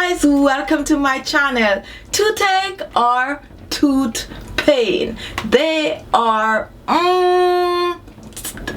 guys, welcome to my channel. Toothache or tooth pain, they are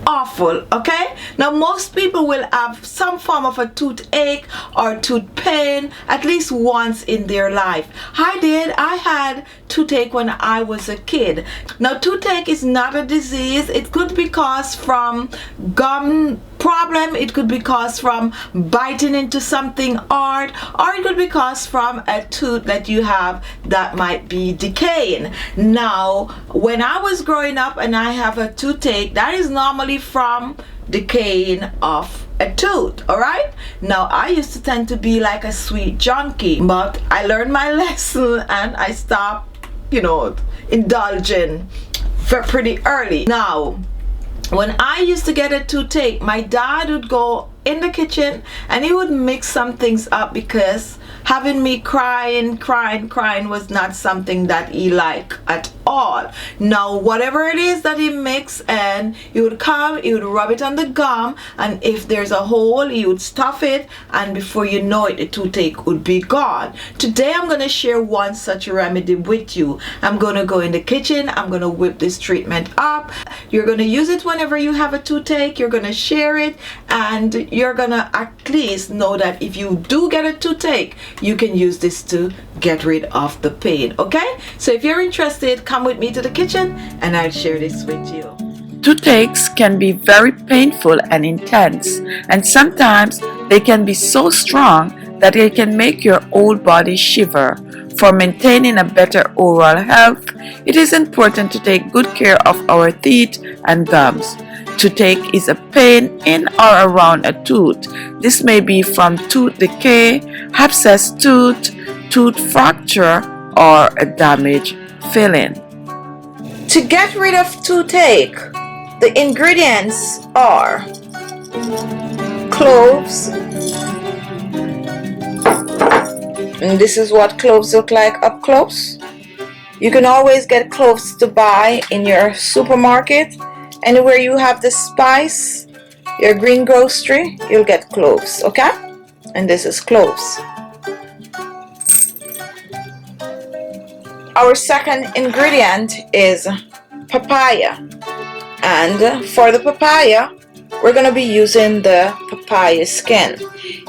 awful. Okay, now most people will have some form of a toothache or tooth pain at least once in their life. I had toothache when I was a kid. Now toothache is not a disease. It could be caused from gum problem, it could be caused from biting into something hard, or it could be caused from a tooth that you have that might be decaying. Now when I was growing up and I have a toothache, that is normally from decaying of a tooth. All right, now I used to tend to be like a sweet junkie, but I learned my lesson and I stopped, indulging pretty early. Now when I used to get a toothache, my dad would go in the kitchen and he would mix some things up, because having me crying was not something that he liked at all. Now whatever it is that he mixed, and he would come, he would rub it on the gum, and if there's a hole he would stuff it, and before you know it, the toothache would be gone. Today I'm going to share one such remedy with you. I'm going to go in the kitchen, I'm going to whip this treatment up. You're going to use it whenever you have a toothache. You're going to share it, and you're going to at least know that if you do get a toothache, you can use this to get rid of the pain. Okay, so if you're interested, come with me to the kitchen and I'll share this with you. Toothaches can be very painful and intense, and sometimes they can be so strong that they can make your whole body shiver. For maintaining a better oral health, it is important to take good care of our teeth and gums. Toothache is a pain in or around a tooth. This may be from tooth decay, abscessed tooth, tooth fracture, or a damaged filling. To get rid of toothache, the ingredients are cloves, and this is what cloves look like up close. You can always get cloves to buy in your supermarket. Anywhere you have the spice, your green grocery, you'll get cloves. Okay, and this is cloves. Our second ingredient is papaya, and for the papaya we're going to be using the papaya skin.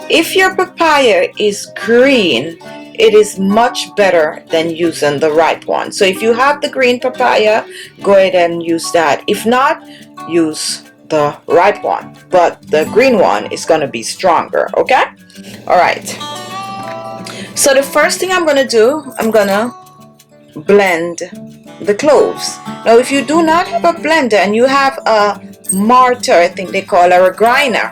If your papaya is green, it is much better than using the ripe one. So if you have the green papaya, go ahead and use that. If not, use the ripe one, but the green one is going to be stronger. Okay, all right, so the first thing I'm going to do, I'm going to blend the cloves. Now if you do not have a blender and you have a mortar, I think they call it, or a grinder,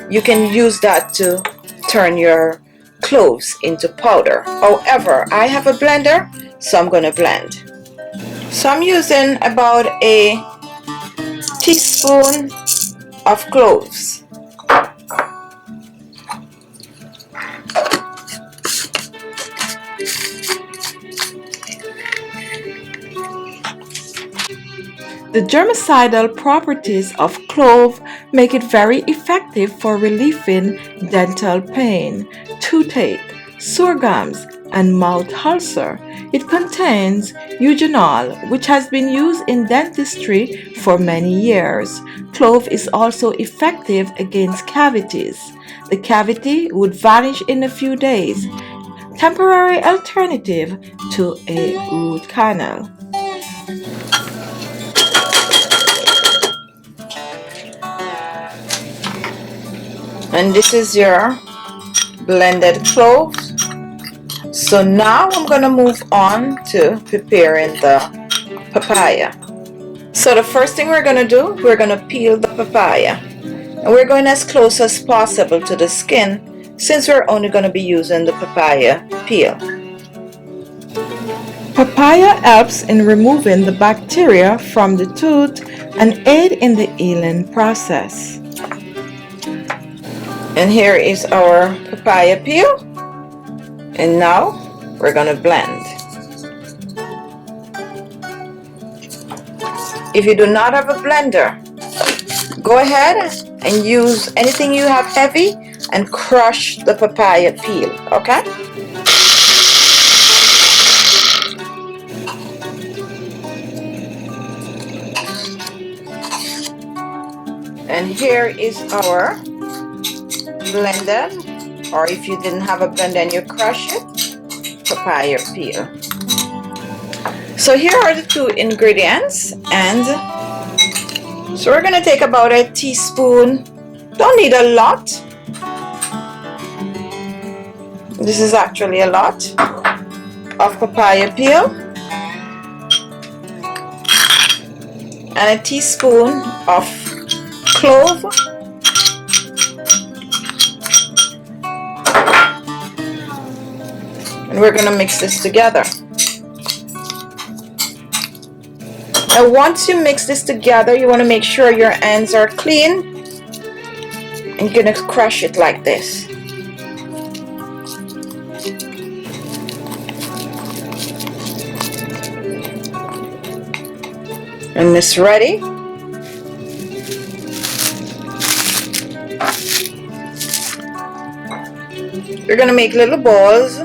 you can use that to turn your cloves into powder. However, I have a blender, so I'm going to blend. So I'm using about a teaspoon of cloves. The germicidal properties of clove make it very effective for relieving dental pain, toothache, sore gums, and mouth ulcer. It contains eugenol, which has been used in dentistry for many years. Clove is also effective against cavities. The cavity would vanish in a few days. Temporary alternative to a root canal. And this is your blended cloves. So now I'm going to move on to preparing the papaya. So the first thing we're going to do, we're going to peel the papaya, and we're going as close as possible to the skin, since we're only going to be using the papaya peel. Papaya helps in removing the bacteria from the tooth and aid in the healing process. And here is our papaya peel, and now we're going to blend. If you do not have a blender, go ahead and use anything you have heavy and crush the papaya peel. Okay, And here is our blended, or if you didn't have a blender and you crush it, papaya peel. So here are the two ingredients, and so we're gonna take about a teaspoon. Don't need a lot. This is actually a lot of papaya peel, and a teaspoon of clove, and we're gonna mix this together. Now once you mix this together, you want to make sure your ends are clean, and you're gonna crush it like this. And it's ready. You're gonna make little balls,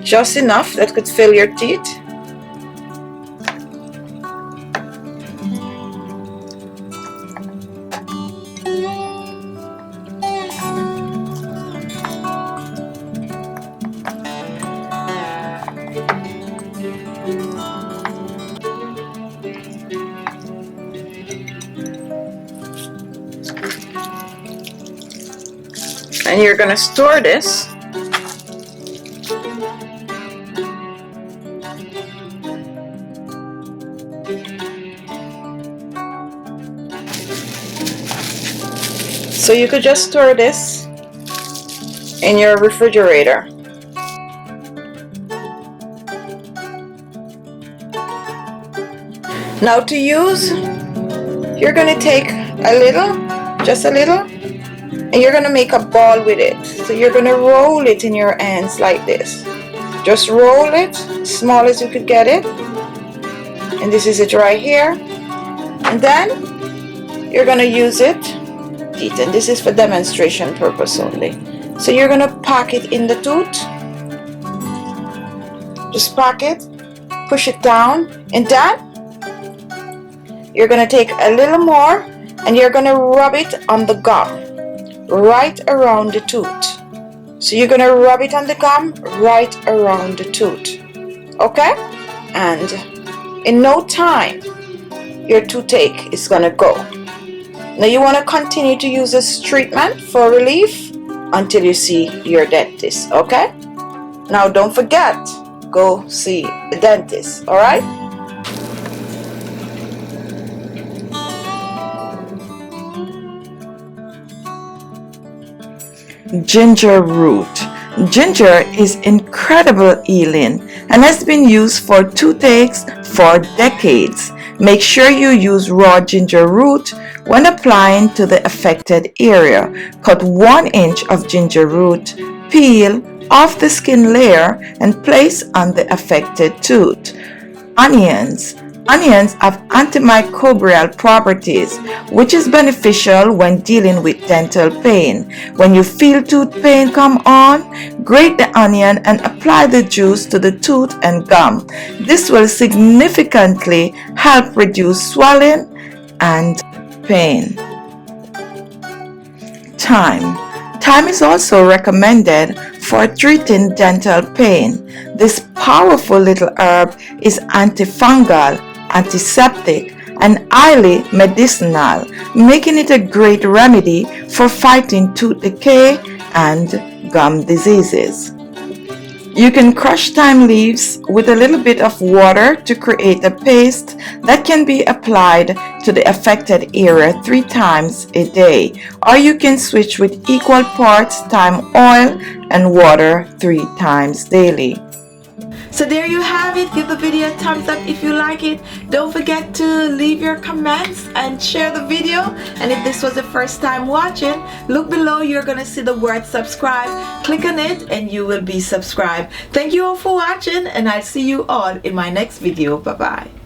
just enough that could fill your teeth. And you're gonna store this . So you could just store this in your refrigerator. Now to use, you're gonna take a little, just a little, and you're gonna make a ball with it. So you're gonna roll it in your hands like this. Just roll it, small as you could get it. And this is it right here. And then you're gonna use it, and this is for demonstration purpose only. So you're gonna pack it in the tooth. Just pack it, push it down, and then you're gonna take a little more and you're gonna rub it on the gum right around the tooth. So you're gonna rub it on the gum right around the tooth. Okay? And in no time your toothache is gonna go. Now you want to continue to use this treatment for relief until you see your dentist. Okay? Now don't forget, go see the dentist. Alright? Ginger root. Ginger is incredible healing and has been used for toothaches for decades. Make sure you use raw ginger root when applying to the affected area. Cut 1 inch of ginger root, peel off the skin layer and place on the affected tooth. Onions. Onions have antimicrobial properties, which is beneficial when dealing with dental pain. When you feel tooth pain come on, grate the onion and apply the juice to the tooth and gum. This will significantly help reduce swelling and pain. Thyme. Thyme is also recommended for treating dental pain. This powerful little herb is antifungal, antiseptic, and highly medicinal, making it a great remedy for fighting tooth decay and gum diseases. You can crush thyme leaves with a little bit of water to create a paste that can be applied to the affected area 3 times a day, or you can switch with equal parts thyme oil and water 3 times daily. So there you have it. Give the video a thumbs up if you like it. Don't forget to leave your comments and share the video. And if this was the first time watching, look below. You're going to see the word subscribe. Click on it and you will be subscribed. Thank you all for watching, and I'll see you all in my next video. Bye-bye.